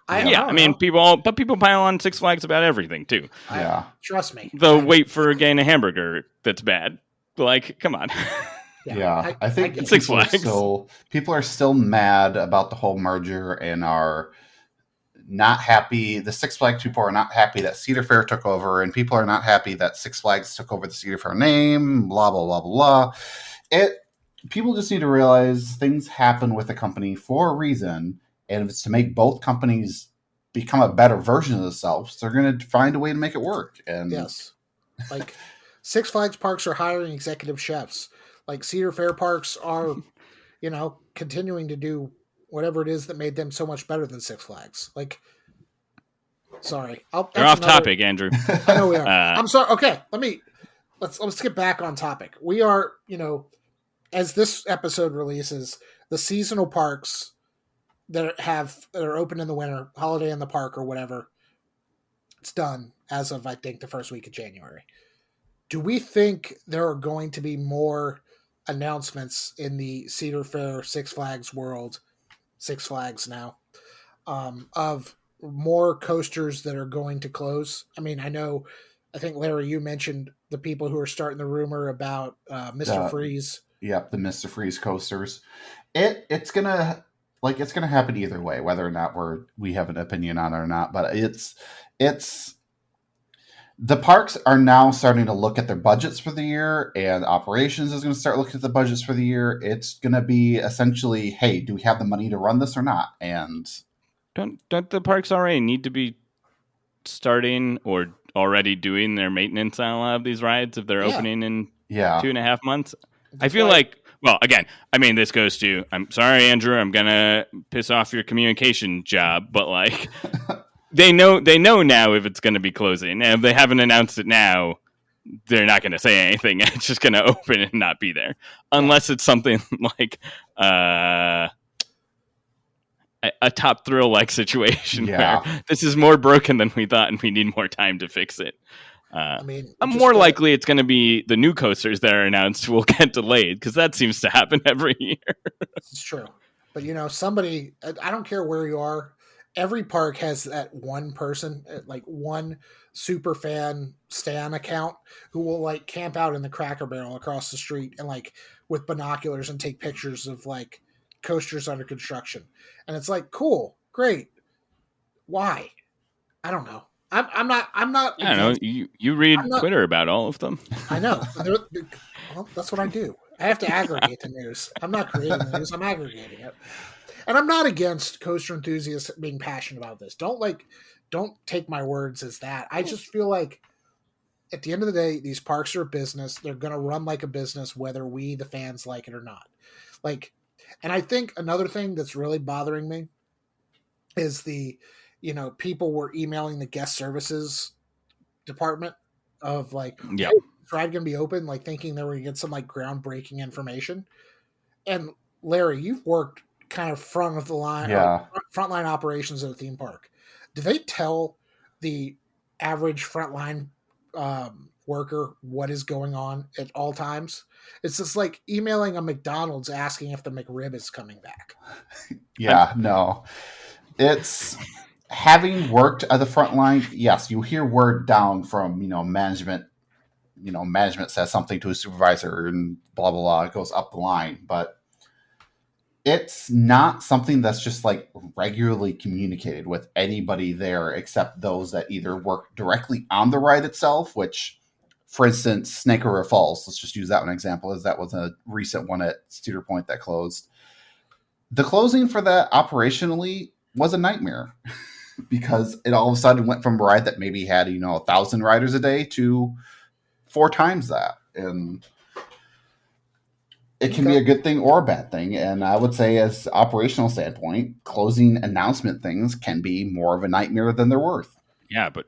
I mean, people pile on Six Flags about everything too. Yeah. Trust me. They'll wait for getting a hamburger that's bad. Like, come on. Yeah. I think Six Flags. People are still mad about the whole merger and are not happy. The Six Flags people are not happy that Cedar Fair took over, and people are not happy that Six Flags took over the Cedar Fair name, blah, blah, blah, blah. People just need to realize things happen with a company for a reason, and if it's to make both companies become a better version of themselves, they're going to find a way to make it work. And yes, like Six Flags parks are hiring executive chefs. Like Cedar Fair parks are, continuing to do whatever it is that made them so much better than Six Flags. Like, sorry, you're off topic, Andrew. I know we are. I'm sorry. Okay, let's get back on topic. We are, as this episode releases, the seasonal parks that are open in the winter, Holiday in the Park or whatever, it's done as of I think the first week of January. Do we think there are going to be more announcements in the Cedar Fair Six Flags world? Six Flags now, of more coasters that are going to close? I mean, I think Larry, you mentioned the people who are starting the rumor about Mr. Freeze. Yep, the Mr. Freeze coasters. It's gonna happen either way, whether or not we have an opinion on it or not. But it's the parks are now starting to look at their budgets for the year, and operations is going to start looking at the budgets for the year. It's going to be essentially, hey, do we have the money to run this or not? And don't the parks already need to be starting or already doing their maintenance on a lot of these rides if they're opening in 2.5 months? I feel like, well, again, I mean, this goes to, I'm sorry, Andrew, I'm going to piss off your communication job, but like, they know now if it's going to be closing. And if they haven't announced it now, they're not going to say anything. It's just going to open and not be there. Unless it's something like a Top Thrill-like situation where this is more broken than we thought and we need more time to fix it. I'm more likely it's going to be the new coasters that are announced will get delayed because that seems to happen every year. It's true. But, somebody, I don't care where you are, every park has that one person, like one super fan Stan account who will like camp out in the Cracker Barrel across the street and like with binoculars and take pictures of like coasters under construction. And it's like, cool, great. Why? I don't know. I'm not. I don't know. You read Twitter about all of them. I know. Well, that's what I do. I have to aggregate the news. I'm not creating the news. I'm aggregating it. And I'm not against coaster enthusiasts being passionate about this. Don't take my words as that. I just feel like at the end of the day, these parks are a business. They're going to run like a business, whether we, the fans, like it or not. Like, and I think another thing that's really bothering me is people were emailing the guest services department of like, hey, is this ride going to be open? Like thinking they were going to get some like groundbreaking information. And Larry, you've worked kind of frontline operations at a theme park. Do they tell the average frontline worker what is going on at all times? It's just like emailing a McDonald's asking if the McRib is coming back. No. It's having worked at the front line. Yes, you hear word down from, management. Management says something to a supervisor and blah, blah, blah. It goes up the line. But it's not something that's just like regularly communicated with anybody there except those that either work directly on the ride itself, which, for instance, Snake River Falls, let's just use that one example, as that was a recent one at Cedar Point that closed. The closing for that operationally was a nightmare. because it all of a sudden went from a ride that maybe had 1,000 riders a day to 4 times that, and it can be a good thing or a bad thing. And I would say, as operational standpoint, closing announcement things can be more of a nightmare than they're worth. Yeah, but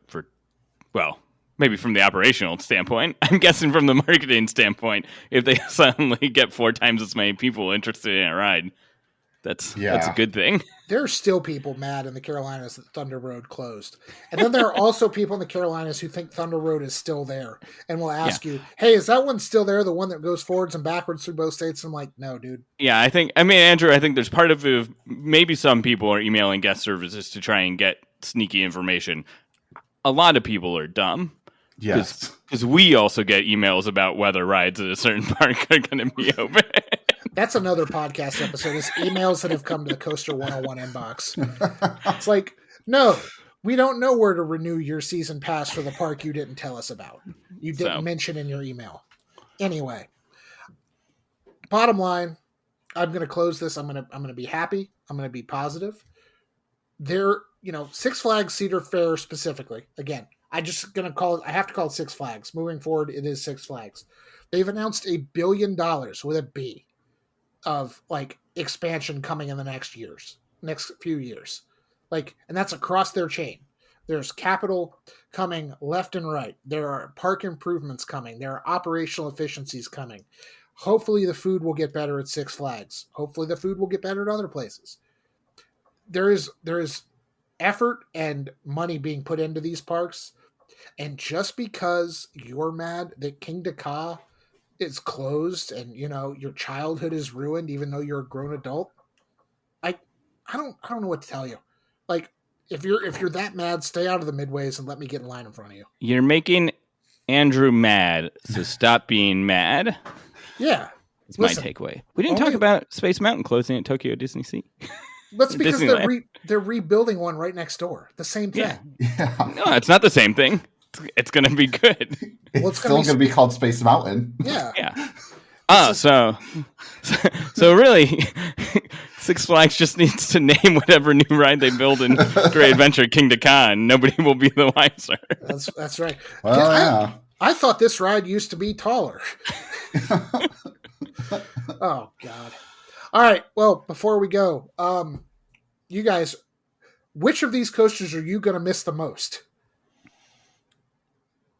maybe from the operational standpoint, I'm guessing from the marketing standpoint, if they suddenly get 4 times as many people interested in a ride, that's a good thing. There are still people mad in the Carolinas that Thunder Road closed. And then there are also people in the Carolinas who think Thunder Road is still there and will ask you, hey, is that one still there? The one that goes forwards and backwards through both states? And I'm like, no, dude. Yeah, Andrew, I think there's part of it, maybe some people are emailing guest services to try and get sneaky information. A lot of people are dumb. Yes. Because we also get emails about whether rides at a certain park are going to be open. That's another podcast episode, is emails that have come to the Coaster101 inbox. It's like, no, we don't know where to renew your season pass for the park you didn't tell us about. You didn't mention in your email. Anyway, bottom line, I'm going to close this. I'm going to be happy. I'm going to be positive. Six Flags Cedar Fair specifically, again, I have to call it Six Flags. Moving forward, it is Six Flags. They've announced $1 billion with a B of expansion coming in the next few years. And that's across their chain. There's capital coming left and right. There are park improvements coming. There are operational efficiencies coming. Hopefully the food will get better at Six Flags. Hopefully the food will get better at other places. There is effort and money being put into these parks. And just because you're mad that Kingda Ka is closed and your childhood is ruined, even though you're a grown adult, I don't know what to tell you. If you're that mad, stay out of the midways and let me get in line in front of you. You're making Andrew mad, so stop being mad. Yeah, that's my takeaway. We didn't talk about Space Mountain closing at Tokyo Disney Sea. That's because they're rebuilding one right next door. The same thing. Yeah. No, it's not the same thing. It's going to be good. It's still going to be called Space Mountain. Yeah. Yeah. So really, Six Flags just needs to name whatever new ride they build in Great Adventure Kingda Ka, and nobody will be the wiser. That's right. Well, yeah. I thought this ride used to be taller. Oh, God. All right. Well, before we go, you guys, which of these coasters are you going to miss the most?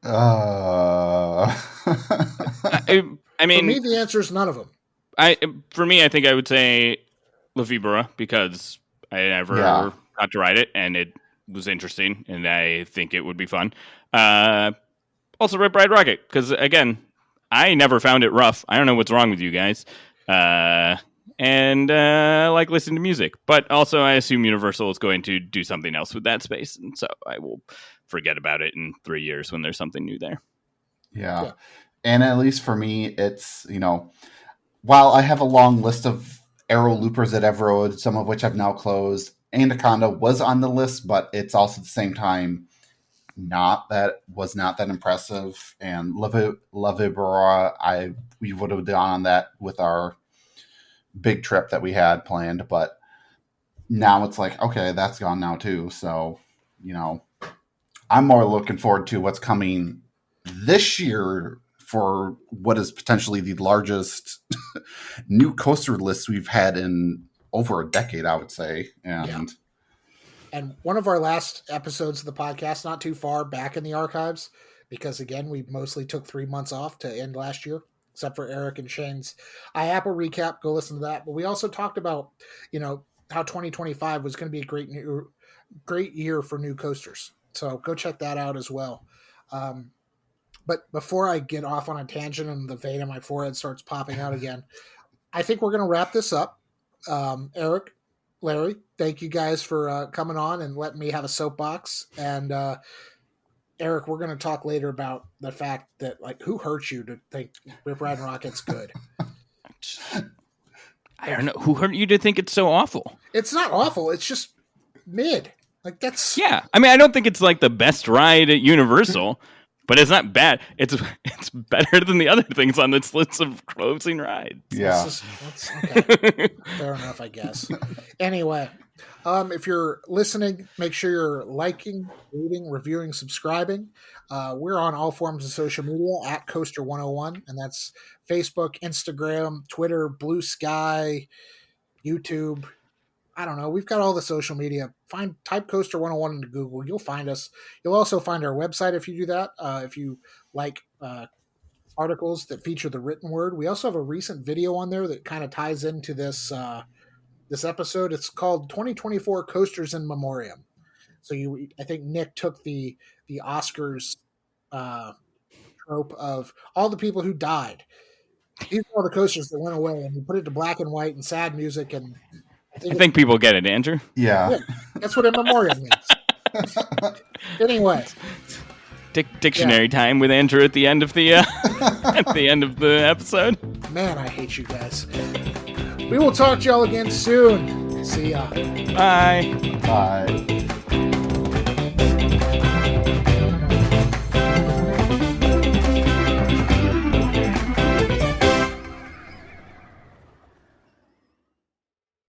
I mean, for me, the answer is none of them. For me, I think I would say La Vibra, because I never got to ride it, and it was interesting, and I think it would be fun. Also, Rip Ride Rocket, because again, I never found it rough. I don't know what's wrong with you guys. And I like listening to music, but also I assume Universal is going to do something else with that space, and so I will forget about it in 3 years when there's something new there. Yeah. And at least for me, it's, while I have a long list of Aero loopers at Everode, some of which I've now closed, Anaconda was on the list, but it's also at the same time not that impressive. And La Vibra, we would have done on that with our big trip that we had planned, but now it's like, okay, that's gone now too. So, I'm more looking forward to what's coming this year for what is potentially the largest new coaster list we've had in over a decade, I would say. And one of our last episodes of the podcast, not too far back in the archives, because again, we mostly took 3 months off to end last year, except for Eric and Shane's IAPA recap. Go listen to that. But we also talked about, how 2025 was going to be a great year for new coasters. So go check that out as well. But before I get off on a tangent and the vein in my forehead starts popping out again, I think we're going to wrap this up. Eric, Larry, thank you guys for coming on and letting me have a soapbox. And Eric, we're going to talk later about the fact that, who hurt you to think Rip Ride Rocket's good? I don't know. Who hurt you to think it's so awful? It's not awful. It's just mid. That's... Yeah. I mean, I don't think it's the best ride at Universal, But it's not bad. It's better than the other things on this list of closing rides. Yeah. That's okay. Fair enough, I guess. Anyway, if you're listening, make sure you're liking, reading, reviewing, subscribing. We're on all forms of social media at Coaster101, and that's Facebook, Instagram, Twitter, Blue Sky, YouTube. I don't know. We've got all the social media. Type Coaster101 into Google. You'll find us. You'll also find our website if you do that. If you like articles that feature the written word. We also have a recent video on there that kind of ties into this this episode. It's called 2024 Coasters in Memoriam. So I think Nick took the Oscars trope of all the people who died. These are all the coasters that went away, and he put it to black and white and sad music. And I think people get it, Andrew. Yeah. That's what in memoriam means. Anyway. Dictionary time with Andrew at the end of the at the end of the episode. Man, I hate you guys. We will talk to y'all again soon. See ya. Bye. Bye.